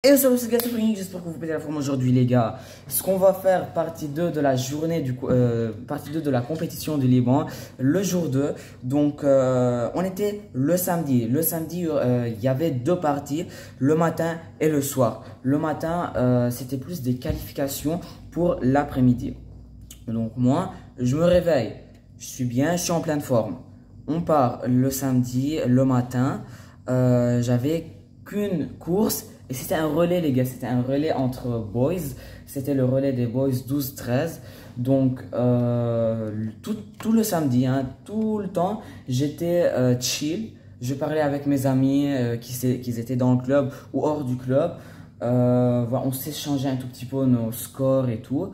Et salut, c'est Gatsby, j'espère que vous pétez la forme aujourd'hui les gars. Ce qu'on va faire, partie 2 de la journée, partie 2 de la compétition du Liban, le jour 2. Donc on était le samedi. Le samedi, il y avait deux parties, le matin et le soir. Le matin, c'était plus des qualifications pour l'après-midi. Donc moi, je me réveille, je suis bien, je suis en pleine forme. On part le samedi, le matin. J'avais qu'une course et c'était un relais les gars, c'était un relais entre boys. C'était le relais des boys 12-13. Donc tout le samedi, hein, tout le temps, j'étais chill. Je parlais avec mes amis qui étaient dans le club ou hors du club. Voilà, on s'échangeait un tout petit peu nos scores et tout.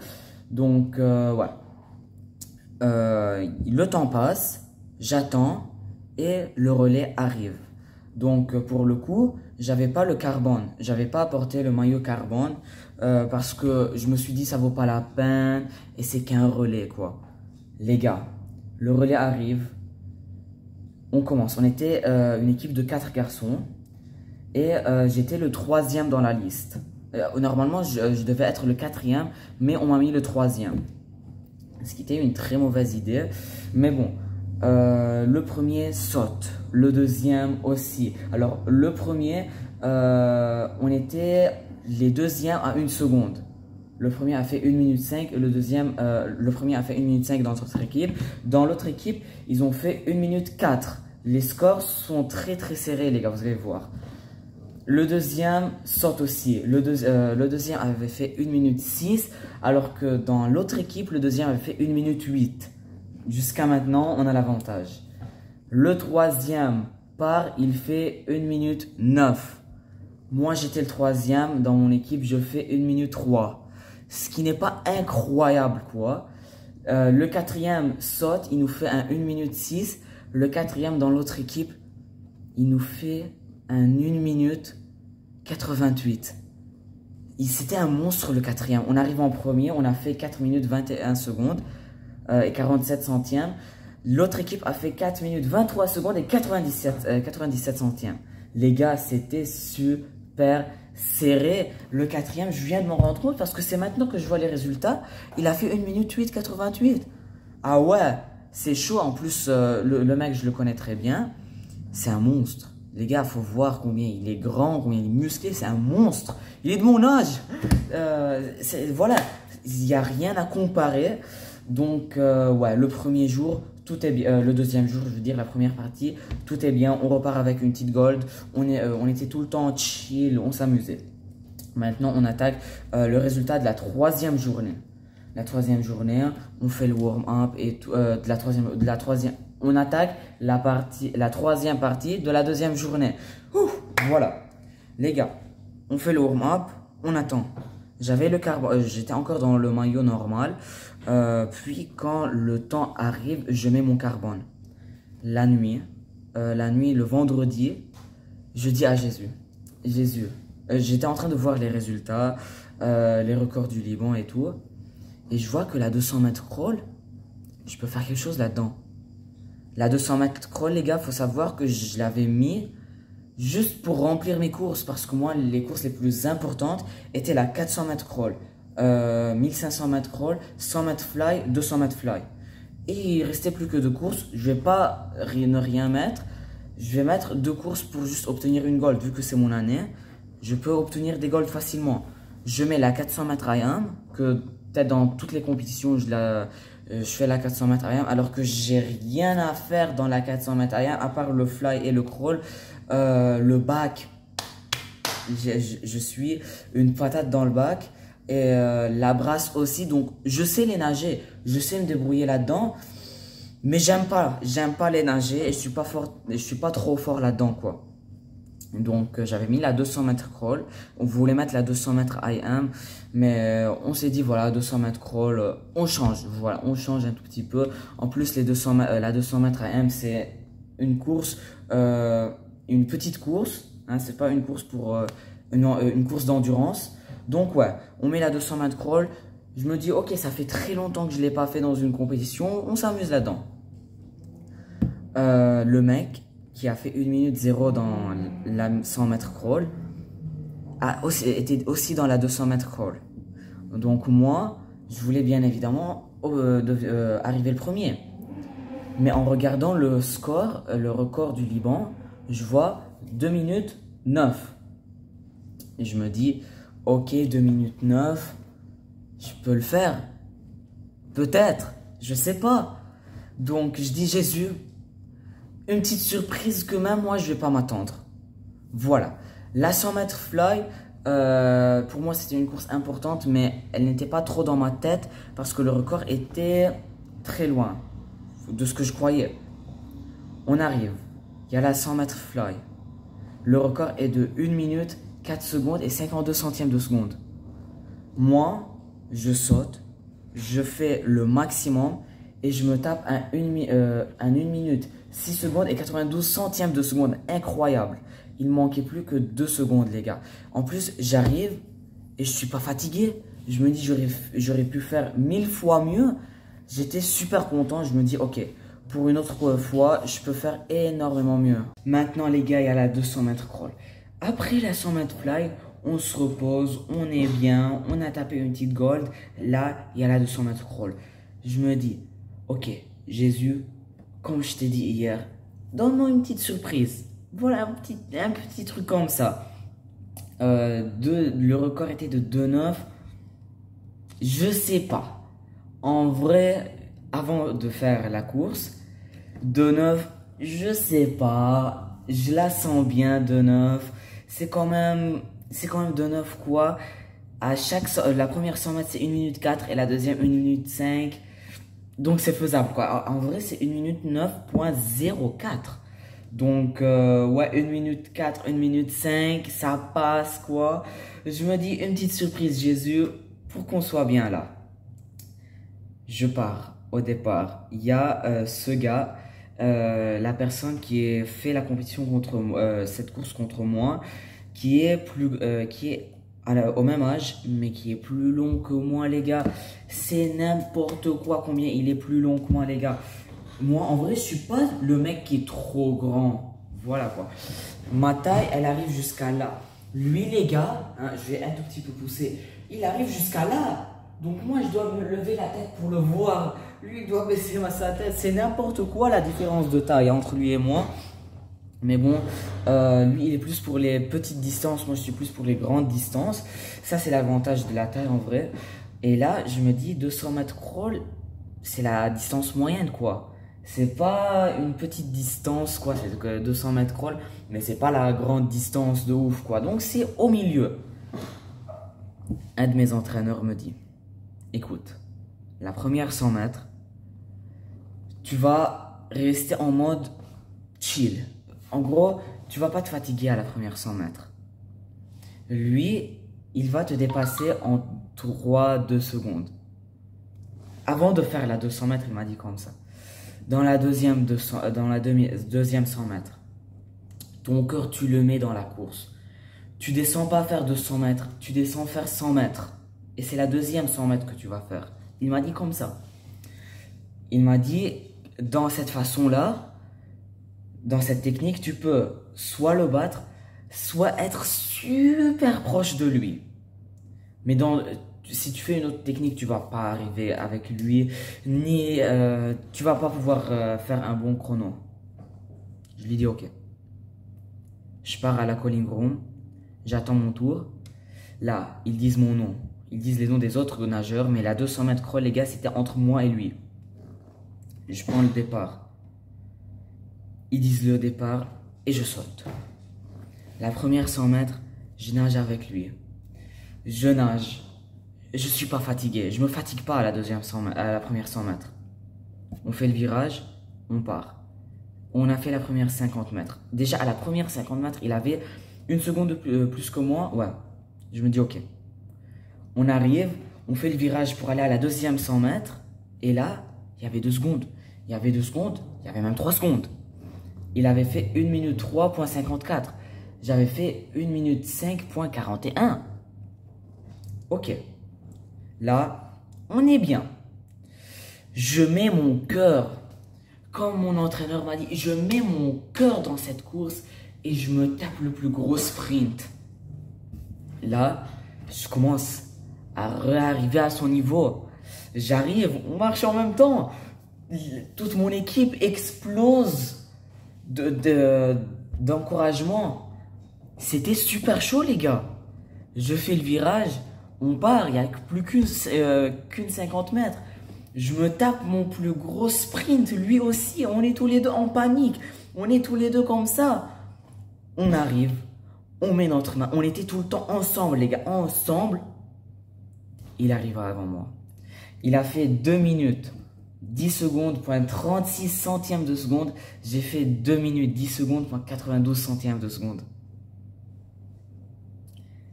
Donc ouais. Le temps passe, j'attends et le relais arrive. Donc pour le coup, j'avais pas le carbone, j'avais pas apporté le maillot carbone parce que je me suis dit ça vaut pas la peine et c'est qu'un relais quoi. Les gars, le relais arrive, on commence. On était une équipe de 4 garçons et j'étais le troisième dans la liste. Normalement, je devais être le quatrième, mais on m'a mis le troisième. Ce qui était une très mauvaise idée. Mais bon, le premier saute, le deuxième aussi. Alors, le premier, on était les deuxièmes à 1 seconde. Le premier a fait 1 minute 5 et le premier a fait 1 minute 5 dans notre équipe. Dans l'autre équipe, ils ont fait 1 minute 4. Les scores sont très très serrés, les gars, vous allez voir. Le deuxième saute aussi. Le deuxième avait fait 1 minute 6, alors que dans l'autre équipe, le deuxième avait fait 1 minute 8. Jusqu'à maintenant, on a l'avantage. Le troisième part, il fait 1 minute 9. Moi, j'étais le troisième. Dans mon équipe, je fais 1 minute 3. Ce qui n'est pas incroyable, quoi. Le quatrième saute, il nous fait un 1 minute 6. Le quatrième dans l'autre équipe, il nous fait un 1 minute 88. C'était un monstre le quatrième. On arrive en premier, on a fait 4 minutes 21 secondes et 47 centièmes. L'autre équipe a fait 4 minutes 23 secondes et 97 centièmes. Les gars, c'était super serré. Le quatrième, je viens de m'en rendre compte parce que c'est maintenant que je vois les résultats. Il a fait 1 minute 8, 88. Ah ouais, c'est chaud. En plus, le mec, je le connais très bien. C'est un monstre. Les gars, faut voir combien il est grand, combien il est musclé. C'est un monstre. Il est de mon âge. Voilà, il n'y a rien à comparer. Donc, ouais, le premier jour, tout est bien. Le deuxième jour, je veux dire, la première partie, tout est bien. On repart avec une petite gold. On était tout le temps chill, on s'amusait. Maintenant, on attaque le résultat de la troisième journée. La troisième journée, on fait le warm-up et tout, de la troisième, on attaque la troisième partie de la deuxième journée. Ouf, voilà, les gars, on fait le warm-up, on attend. J'avais le carbone, j'étais encore dans le maillot normal. Puis quand le temps arrive, je mets mon carbone. La nuit, le vendredi, je dis à Jésus, j'étais en train de voir les résultats, les records du Liban et tout. Et je vois que la 200 mètres crawl, je peux faire quelque chose là-dedans. La 200 mètres crawl, les gars, faut savoir que je l'avais mis juste pour remplir mes courses. Parce que moi, les courses les plus importantes étaient la 400 mètres crawl, 1500 mètres crawl, 100 mètres fly, 200 mètres fly. Et il restait plus que 2 courses. Je vais pas ne rien mettre. Je vais mettre 2 courses pour juste obtenir une gold. Vu que c'est mon année, je peux obtenir des golds facilement. Je mets la 400 mètres IM, que peut-être dans toutes les compétitions, je fais la 400 mètres IM, alors que j'ai rien à faire dans la 400 mètres IM, à part le fly et le crawl. Le bac, je suis une patate dans le bac. Et la brasse aussi, donc je sais les nager, je sais me débrouiller là-dedans. Mais j'aime pas les nager et je suis pas trop fort là-dedans, quoi. Donc j'avais mis la 200 mètres crawl. On voulait mettre la 200 mètres IM, mais on s'est dit voilà, 200 mètres crawl, on change. Voilà, on change un tout petit peu. En plus, la 200 mètres IM, c'est une course, une petite course. Hein, c'est pas une course pour une course d'endurance. Donc ouais, on met la 200 mètres crawl. Je me dis ok, ça fait très longtemps que je l'ai pas fait dans une compétition. On s'amuse là-dedans. Le mec qui a fait 1 minute 0 dans la 100 mètres crawl était aussi dans la 200 mètres crawl. Donc moi, je voulais bien évidemment arriver le premier. Mais en regardant le score, le record du Liban, je vois 2 minutes 9. Et je me dis, ok, 2 minutes 9, je peux le faire. Peut-être, je sais pas. Donc je dis, Jésus, une petite surprise que même moi je vais pas m'attendre. Voilà. La 100 mètres fly, pour moi c'était une course importante, mais elle n'était pas trop dans ma tête parce que le record était très loin de ce que je croyais. On arrive, il y a la 100 mètres fly. Le record est de 1 minute 4 secondes et 52 centièmes de seconde. Moi, je saute, je fais le maximum et je me tape un 1 minute 6 secondes et 92 centièmes de seconde. Incroyable. Il manquait plus que 2 secondes, les gars. En plus, j'arrive et je suis pas fatigué. Je me dis, j'aurais pu faire 1000 fois mieux. J'étais super content. Je me dis, ok, pour une autre fois, je peux faire énormément mieux. Maintenant, les gars, il y a la 200 mètres crawl. Après la 100 mètres fly, on se repose, on est bien, on a tapé une petite gold. Là, il y a la 200 mètres crawl. Je me dis, ok, Jésus, comme je t'ai dit hier, donne-moi une petite surprise. Voilà, un petit truc comme ça. Le record était de 2,9. Je sais pas. En vrai, avant de faire la course, 2,9, je sais pas. Je la sens bien, 2,9. C'est quand même 2,9 quoi. La première 100 mètres, c'est 1 minute 4 et la deuxième 1 minute 5. Donc c'est faisable quoi. En vrai, c'est 1 minute 9.04. Donc, ouais, 1 minute 4, 1 minute 5, ça passe, quoi. Je me dis, une petite surprise, Jésus, pour qu'on soit bien là. Je pars, au départ. Il y a ce gars, la personne qui a fait la compétition contre cette course contre moi, qui est au même âge, mais qui est plus long que moi, les gars. C'est n'importe quoi, combien il est plus long que moi, les gars. Moi, en vrai, je suis pas le mec qui est trop grand. Voilà quoi. Ma taille, elle arrive jusqu'à là. Lui, les gars, hein, je vais un tout petit peu pousser. Il arrive jusqu'à là. Donc moi, je dois me lever la tête pour le voir. Lui, il doit baisser sa tête. C'est n'importe quoi la différence de taille entre lui et moi. Mais bon, lui, il est plus pour les petites distances. Moi, je suis plus pour les grandes distances. Ça, c'est l'avantage de la taille en vrai. Et là, je me dis, 200 mètres crawl, c'est la distance moyenne quoi. C'est pas une petite distance quoi, c'est 200 mètres crawl, mais c'est pas la grande distance de ouf quoi. Donc c'est au milieu. Un de mes entraîneurs me dit, écoute, la première 100 mètres, tu vas rester en mode chill. En gros, tu vas pas te fatiguer à la première 100 mètres. Lui, il va te dépasser en 3-2 secondes. Avant de faire la 200 mètres, il m'a dit comme ça. Dans la deuxième 100 mètres, ton cœur, tu le mets dans la course. Tu descends pas faire 200 mètres, tu descends faire 100 mètres. Et c'est la deuxième 100 mètres que tu vas faire. Il m'a dit comme ça. Il m'a dit, dans cette façon-là, dans cette technique, tu peux soit le battre, soit être super proche de lui. Mais si tu fais une autre technique, tu vas pas arriver avec lui, ni tu vas pas pouvoir faire un bon chrono. Je lui dis ok. Je pars à la calling room, j'attends mon tour. Là, ils disent mon nom, ils disent les noms des autres nageurs, mais la 200 mètres crawl, les gars, c'était entre moi et lui. Je prends le départ. Ils disent le départ et je saute. La première 100 mètres, je nage avec lui. Je nage. Je suis pas fatigué. Je me fatigue pas à la première 100 mètres. On fait le virage, on part. On a fait la première 50 mètres. Déjà, à la première 50 mètres, il avait 1 seconde de plus que moi. Ouais. Je me dis, ok. On arrive, on fait le virage pour aller à la deuxième 100 mètres. Et là, il y avait 2 secondes. Il y avait 2 secondes. Il y avait même 3 secondes. Il avait fait 1 minute 3.54. J'avais fait 1 minute 5.41. Ok. Là, on est bien. Je mets mon cœur, comme mon entraîneur m'a dit, je mets mon cœur dans cette course et je me tape le plus gros sprint. là, je commence à réarriver à son niveau. J'arrive, on marche en même temps. Toute mon équipe explose d'encouragement. C'était super chaud, les gars. Je fais le virage, on part, il n'y a plus qu'une 50 mètres. Je me tape mon plus gros sprint, lui aussi. On est tous les deux en panique. On est tous les deux comme ça. On arrive, on met notre main. On était tout le temps ensemble, les gars, ensemble. Il arriva avant moi. Il a fait 2 minutes, 10 secondes, point 36 centièmes de seconde. J'ai fait 2 minutes, 10 secondes, point 92 centièmes de seconde.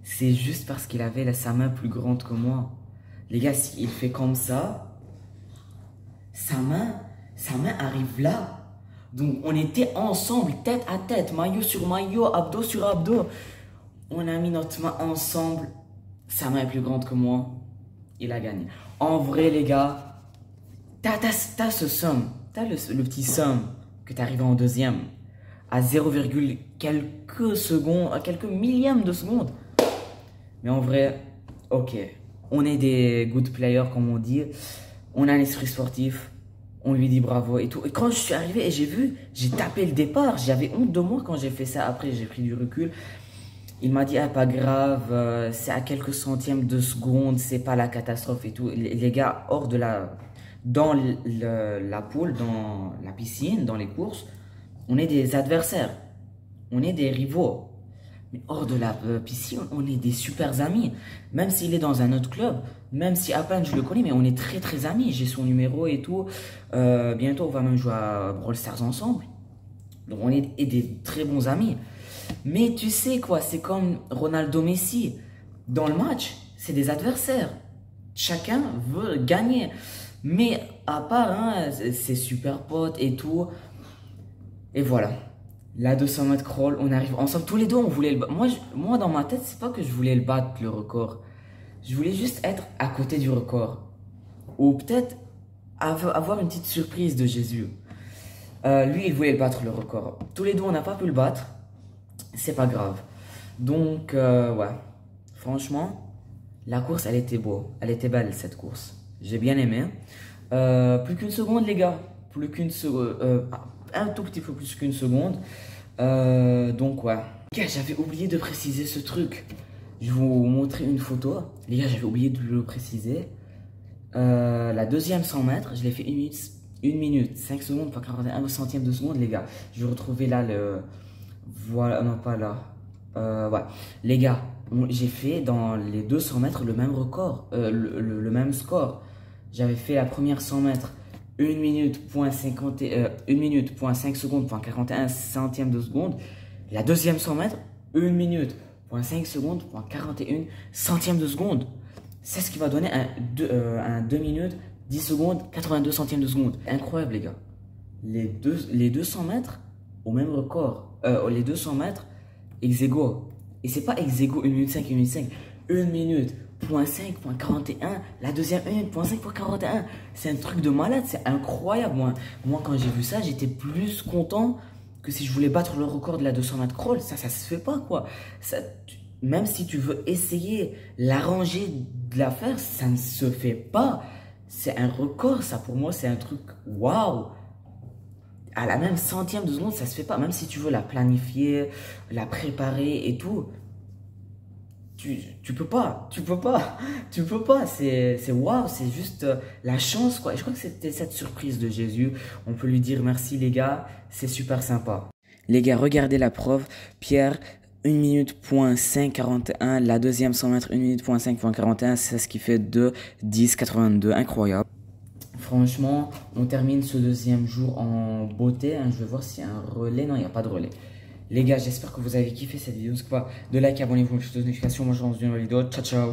C'est juste parce qu'il avait sa main plus grande que moi. Les gars, s'il fait comme ça, sa main arrive là. Donc, on était ensemble, tête à tête, maillot sur maillot, abdos sur abdos. On a mis notre main ensemble. Sa main est plus grande que moi. Il a gagné. En vrai, les gars, t'as ce somme. T'as le petit somme que t'es arrivé en deuxième. À 0, quelques secondes, à quelques millièmes de seconde. Mais en vrai, ok. On est des good players, comme on dit. On a un esprit sportif. On lui dit bravo et tout. Et quand je suis arrivé et j'ai tapé le départ. J'avais honte de moi quand j'ai fait ça. Après, j'ai pris du recul. Il m'a dit, ah, pas grave, c'est à quelques centièmes de seconde, c'est pas la catastrophe et tout. Les gars, dans la poule, dans la piscine, dans les courses, on est des adversaires. On est des rivaux. Mais hors de la piscine, on est des super amis. Même s'il est dans un autre club, même si à peine je le connais, mais on est très très amis. J'ai son numéro et tout. Bientôt, on va même jouer à Brawl Stars ensemble. Donc, on est des très bons amis. Mais tu sais quoi, c'est comme Ronaldo Messi. Dans le match, c'est des adversaires. Chacun veut gagner. Mais à part, hein, c'est super potes et tout. Et voilà. La 200 mètres crawl, on arrive ensemble. Tous les deux, on voulait le battre. Moi, dans ma tête, c'est pas que je voulais le battre, le record. Je voulais juste être à côté du record. Ou peut-être avoir une petite surprise de Jésus. Lui, il voulait battre le record. Tous les deux, on n'a pas pu le battre. C'est pas grave. Donc, ouais. Franchement, la course, elle était beau. Elle était belle, cette course. J'ai bien aimé. Plus qu'une seconde, les gars. Plus qu'une seconde. Un tout petit peu plus qu'une seconde. Donc, ouais. Les gars, j'avais oublié de préciser ce truc. Je vais vous montrer une photo. Les gars, j'avais oublié de le préciser. La deuxième 100 mètres, je l'ai fait 1 minute, 5 secondes, pas 41 centièmes de seconde, les gars. Je vais retrouver là le... Voilà, non pas là. Ouais. Les gars, j'ai fait dans les 200 mètres le même record, le même score. J'avais fait la première 100 mètres 1 minute, point 5 secondes, point 41 centièmes de seconde. La deuxième 100 mètres, 1 minute, point 5 secondes, point 41 centièmes de seconde. C'est ce qui va donner un 2 minutes, 10 secondes, 82 centièmes de seconde. Incroyable, les gars. Les 200 mètres au même record. Les 200 mètres ex aequo. Et c'est pas ex aequo 1 minute 5, 1 minute 5. 1 minute, point 5, point 41. La deuxième 1 minute, point 5, point 41. C'est un truc de malade, c'est incroyable. Moi, quand j'ai vu ça, j'étais plus content que si je voulais battre le record de la 200 mètres crawl. Ça se fait pas, quoi. Même si tu veux essayer l'arranger de la faire, ça ne se fait pas. C'est un record, ça, pour moi, c'est un truc waouh. À la même centième de seconde, ça se fait pas. Même si tu veux la planifier, la préparer et tout, tu peux pas. C'est waouh, c'est juste la chance, quoi. Et je crois que c'était cette surprise de Jésus. On peut lui dire merci, les gars, c'est super sympa. Les gars, regardez la preuve. Pierre, 1 minute, point 5,41. La deuxième 100 mètres, 1 minute, point 5,41. C'est ce qui fait 2, 10, 82. Incroyable. Franchement, on termine ce deuxième jour en beauté. Hein. Je vais voir s'il y a un relais. Non, il n'y a pas de relais. Les gars, j'espère que vous avez kiffé cette vidéo. C'est quoi? De like, abonnez-vous, les notifications. Moi, je vous dis dans une vidéo. Ciao, ciao.